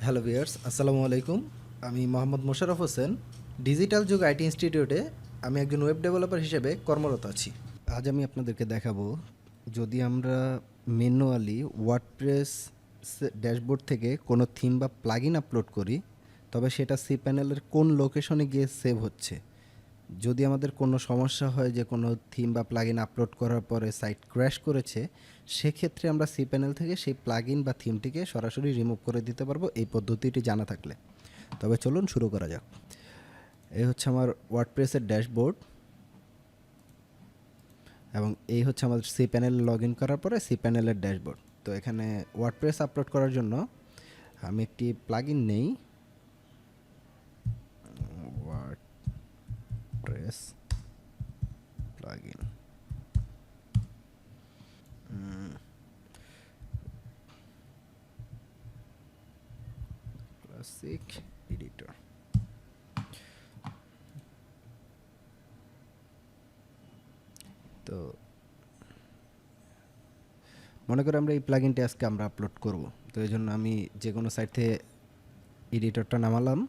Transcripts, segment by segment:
Hello viewers, আসসালামু আলাইকুম। আমি মোহাম্মদ মোশাররফ হোসেন। ডিজিটাল যুগ আইটি ইনস্টিটিউটে আমি একজন ওয়েব ডেভেলপার হিসেবে কর্মরত আছি। আজ আমি আপনাদেরকে দেখাবো, যদি আমরা ম্যানুয়ালি ওয়ার্ডপ্রেস ড্যাশবোর্ড থেকে কোনো থিম বা প্লাগইন আপলোড করি, তবে সেটা সিপ্যানেলের কোন লোকেশনে গিয়ে সেভ হচ্ছে। যদি আমাদের কোনো সমস্যা হয় যে কোনো থিম বা প্লাগইন আপলোড করার পরে সাইট ক্র্যাশ করেছে, সেক্ষেত্রে আমরা সিপ্যানেল থেকে সেই প্লাগইন বা থিমটিকে সরাসরি রিমুভ করে দিতে পারবো, এই পদ্ধতিটি জানা থাকলে। তবে চলুন শুরু করা যাক। এই হচ্ছে আমার ওয়ার্ডপ্রেসের ড্যাশবোর্ড এবং এই হচ্ছে আমাদের সিপ্যানেল লগ ইন করার পরে সিপ্যানেলের ড্যাশবোর্ড। তো এখানে ওয়ার্ডপ্রেস আপলোড করার জন্য আমি একটি প্লাগইন নেই, ওয়ার্ডপ্রেস প্লাগইন। Classic editor. তো মনে করি আমরা এই প্লাগইনটি আজকে আমরা আপলোড করব। তো এই জন্য আমি যে কোনো সাইট থেকে এডিটরটা নামালাম।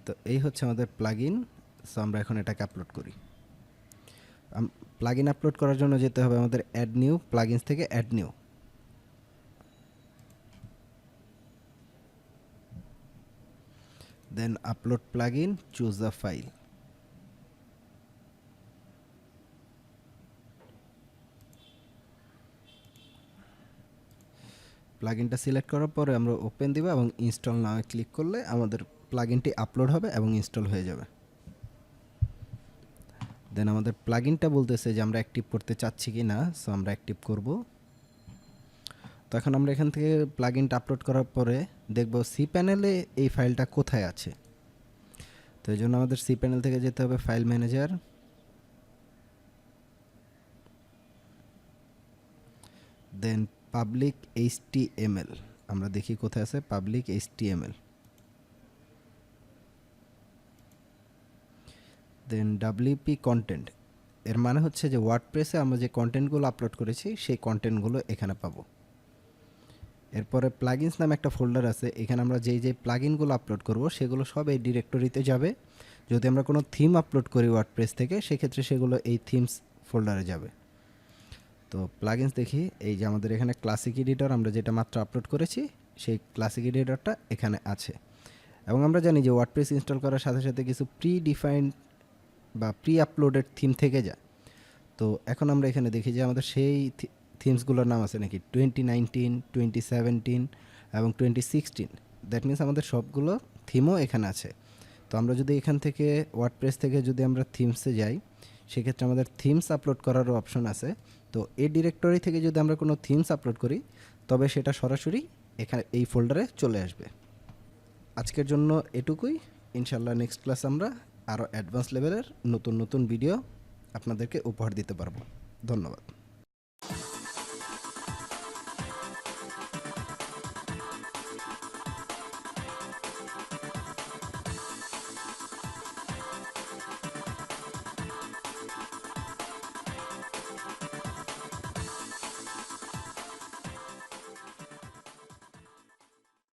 তো এই হচ্ছে আমাদের প্লাগইন। সো আমরা এখন এটাকে আপলোড করি। প্লাগইন আপলোড করার জন্য যেতে হবে আমাদের অ্যাড নিউ, প্লাগইনস থেকে add new. Then upload plugin, choose the file. প্লাগইনটা সিলেক্ট করার পরে আমরা ওপেন দিব এবং ইনস্টল নাও ক্লিক করলে আমাদের প্লাগইনটি আপলোড হবে এবং ইনস্টল হয়ে যাবে। দেন আমাদের প্লাগইনটা বলতেছে যে আমরা অ্যাক্টিভ করতে চাচ্ছি কি না। সো আমরা অ্যাক্টিভ করব। তো এখন আমরা এখান থেকে প্লাগইনটা আপলোড করার পরে দেখব সিপ্যানেলে এই ফাইলটা কোথায় আছে। তো এই জন্য আমাদের সিপ্যানেল থেকে যেতে হবে ফাইল ম্যানেজার, দেন পাবলিক এইচটিএমএল। আমরা দেখি কোথায় আছে পাবলিক এইচটিএমএল। দেন ডাব্লিউপি কন্টেন্ট, এর মানে হচ্ছে যে ওয়ার্ডপ্রেসে আমরা যে কন্টেন্টগুলো আপলোড করেছি সেই কন্টেন্টগুলো এখানে পাবো। এরপরে প্লাগইনস নামে একটা ফোল্ডার আছে, এখানে আমরা যেই প্লাগইনগুলো আপলোড করব সেগুলো সব এই ডিরেক্টরিতে যাবে। যদি আমরা কোনো থিম আপলোড করি ওয়ার্ডপ্রেস থেকে, সেক্ষেত্রে সেগুলো এই থিমস ফোল্ডারে যাবে। তো প্লাগইনস দেখি, এই যে আমাদের এখানে ক্লাসিক এডিটর আমরা যেটা মাত্র আপলোড করেছি, সেই ক্লাসিক এডিটরটা এখানে আছে। এবং আমরা জানি যে ওয়ার্ডপ্রেস ইনস্টল করার সাথে সাথে কিছু প্রি ডিফাইন্ড বা প্রি আপলোডেড থিম থেকে যায়। তো এখন আমরা এখানে দেখি যে আমাদের সেই থিমসগুলোর নাম আছে নাকি 2019, 2017 এবং 2016। দ্যাট মিনস আমাদের সবগুলো থিমও এখানে আছে। তো আমরা যদি এখান থেকে ওয়ার্ডপ্রেস থেকে যদি আমরা থিমসে যাই, সেক্ষেত্রে আমাদের থিমস আপলোড করারও অপশন আছে। তো এই ডিরেক্টরি থেকে যদি আমরা কোনো থিমস আপলোড করি, তবে সেটা সরাসরি এখানে এই ফোল্ডারে চলে আসবে। আজকের জন্য এটুকুই। ইনশাল্লাহ নেক্সট ক্লাস আমরা আরও অ্যাডভান্স লেভেলের নতুন নতুন ভিডিও আপনাদেরকে উপহার দিতে পারবো। ধন্যবাদ।